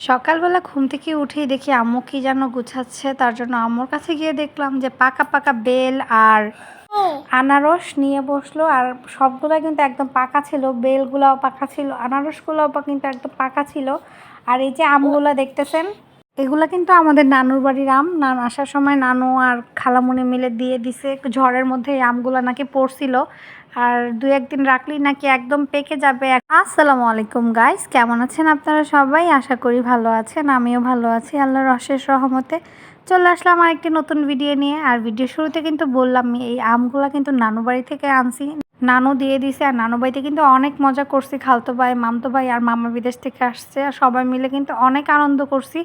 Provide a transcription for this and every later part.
সকালবেলা ঘুম থেকে উঠেই দেখি আম্মু কি যেন গুছাচ্ছে, তার জন্য আম্মুর কাছে গিয়ে দেখলাম যে পাকা পাকা বেল আর আনারস নিয়ে বসলো। আর সবগুলো কিন্তু একদম পাকা ছিল, বেলগুলাও পাকা ছিল, আনারসগুলোও কিন্তু একদম পাকা ছিল। আর এই যে আমগুলো দেখতেছেন, এগুলা কিন্তু আমাদের নানুর বাড়ির আম। আসার সময় নানু আর খালামুনি মিলে দিয়ে দিছে। ঝড়ের মধ্যে এই আমগুলো নাকি পড়ছিল, আর 2-1 দিন রাখলেই নাকি একদম পেকে যাবে। আসসালামু আলাইকুম গাইস, কেমন আছেন আপনারা সবাই? আশা করি ভালো আছেন, আমিও ভালো আছি আল্লাহর অশেষ রহমতে। চলে আসলাম আরেকটি নতুন ভিডিও নিয়ে। আর ভিডিও শুরুতে কিন্তু বললাম এই আমগুলো কিন্তু নানু বাড়ি থেকে আনছি, নানু দিয়ে দিছে। আর নানু বাড়িতে কিন্তু অনেক মজা করছি, খালতো ভাই, মামতো ভাই আর মামা বিদেশ থেকে আসছে, আর সবাই মিলে কিন্তু অনেক আনন্দ করছি।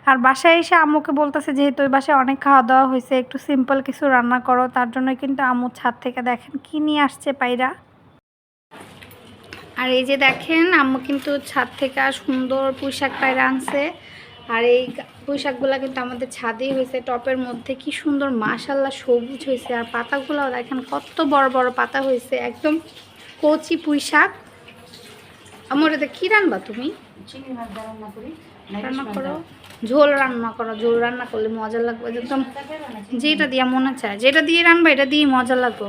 আর বাসায় এসে আম্মুকে বলতেছে যেহেতু ওই বাসায় অনেক খাওয়া দাওয়া হয়েছে, একটু সিম্পল কিছু রান্না করো। তার জন্য কিন্তু আম্মু ছাদ থেকে দেখেন কি নিয়ে আসছে পায়রা। আর এই যে দেখেন আম্মু কিন্তু ছাদ থেকে সুন্দর পুঁইশাক পায়রা আনছে। আর এই পুঁইশাকগুলো কিন্তু আমাদের ছাদেই হয়েছে, টপের মধ্যে কি সুন্দর মাশাল্লাহ সবুজ হয়েছে। আর পাতাগুলোও দেখেন কত বড় বড় পাতা হয়েছে, একদম কচি পুঁইশাক। আমার এটা কী রান্না তুমি? রান্না করো, ঝোল রান্না করো। ঝোল রান্না করলে মজা লাগবে একদম, যেটা দিয়ে মনে চায় যেটা দিয়ে রান্না এটা দিয়ে মজা লাগবে।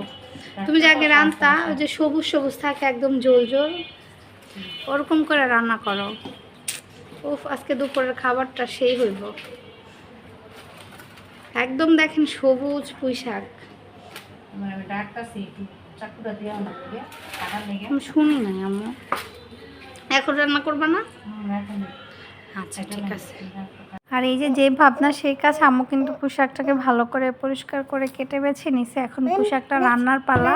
তুমি যে আগে রান্তা ওই যে সবুজ সবুজ থাকে একদম ঝোল ঝোল, ওরকম করে রান্না করো। উফ, আজকে দুপুরের খাবারটা সেই হইব একদম। দেখেন সবুজ পুঁইশাক, শুনি নাই আম্মু। এখন রান্না করবা না? আচ্ছা ঠিক আছে। আর এই যে ভাবনা সেই কাজ, আম্মু কিন্তু পোশাকটাকে ভালো করে পরিষ্কার করে কেটে বেছে নিছে। এখন পোশাকটা রান্নার পালা।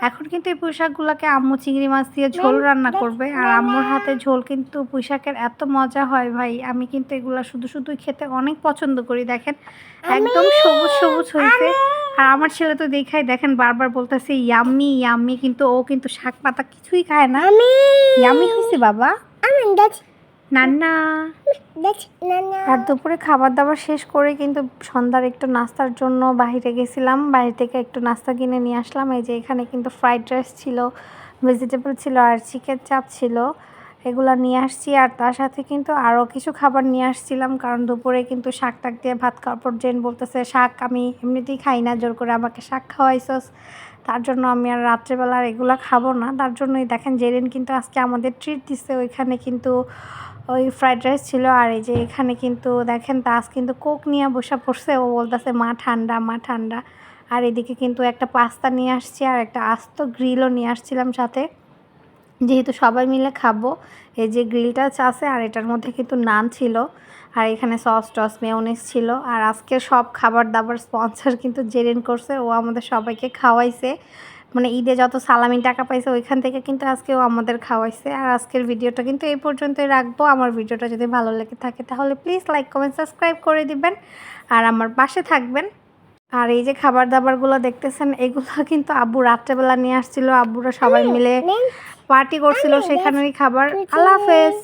এখন কিন্তু এই পোশাকগুলোকে আম্মু চিংড়ি মাছ দিয়ে ঝোল রান্না করবে। আর আম্মুর হাতে ঝোল কিন্তু পোশাকের এত মজা হয় ভাই, আমি কিন্তু এগুলো শুধু শুধুই খেতে অনেক পছন্দ করি। দেখেন একদম সবুজ সবুজ হয়েছে। আর আমার ছেলে তো দেখাই দেখেন বারবার বলতেছে ইয়াম্মি ইয়াম্মি, কিন্তু ও কিন্তু শাক পাতা কিছুই খায় না। ইয়াম্মি হয়েছে বাবা নান্না। আর দুপুরে খাবার দাবার শেষ করে কিন্তু সন্ধ্যার একটু নাস্তার জন্য বাইরে গেছিলাম, বাইরে থেকে একটু নাস্তা কিনে নিয়ে আসলাম। এই যে এখানে কিন্তু ফ্রাইড রাইস ছিল, ভেজিটেবল ছিল আর চিকেন চাপ ছিল, এগুলো নিয়ে আসছি। আর তার সাথে কিন্তু আরও কিছু খাবার নিয়ে আসছিলাম, কারণ দুপুরে কিন্তু শাক টাক দিয়ে ভাত খাওয়ার পর জেন বলতেছে শাক আমি এমনিতেই খাই না, জোর করে আমাকে শাক খাওয়াইছস, তার জন্য আমি আর রাত্রেবেলা আর এগুলো খাবো না। তার জন্যই দেখেন জেরিন কিন্তু আজকে আমাদের ট্রিট দিচ্ছে। ওইখানে কিন্তু ওই ফ্রাইড রাইস ছিল। আর এই যে এখানে কিন্তু দেখেন তাস কিন্তু কোক নিয়ে বসে পড়ছে, ও বলতেছে মা ঠান্ডা মা ঠান্ডা। আর এদিকে কিন্তু একটা পাস্তা নিয়ে আসছি আর একটা আস্ত গ্রিলও নিয়ে আসছিলাম সাথে, যেহেতু সবাই মিলে খাবো। এই যে গ্রিলটা আছে আর এটার মধ্যে কিন্তু নান ছিল, আর এখানে সস টস মেয়োনিজ ছিল। আর আজকে সব খাবার দাবার স্পন্সর কিন্তু জেরিন করছে, ও আমাদের সবাইকে খাওয়াইছে। মানে ঈদে যত সালামি টাকা পাইছে ওইখান থেকে কিন্তু আজকেও আমাদের খাওয়াইছে। আর আজকের ভিডিওটা কিন্তু এই পর্যন্তই রাখবো। আমার ভিডিওটা যদি ভালো লেগে থাকে তাহলে প্লিজ লাইক কমেন্ট সাবস্ক্রাইব করে দিবেন আর আমার পাশে থাকবেন। আর এই যে খাবার দাবারগুলো দেখতেছেন, এগুলো কিন্তু আব্বু রাত্রেবেলা নিয়ে আসছিল, আব্বুরা সবাই মিলে পার্টি করছিল, সেখানেরই খাবার। আল্লাহ হাফেজ।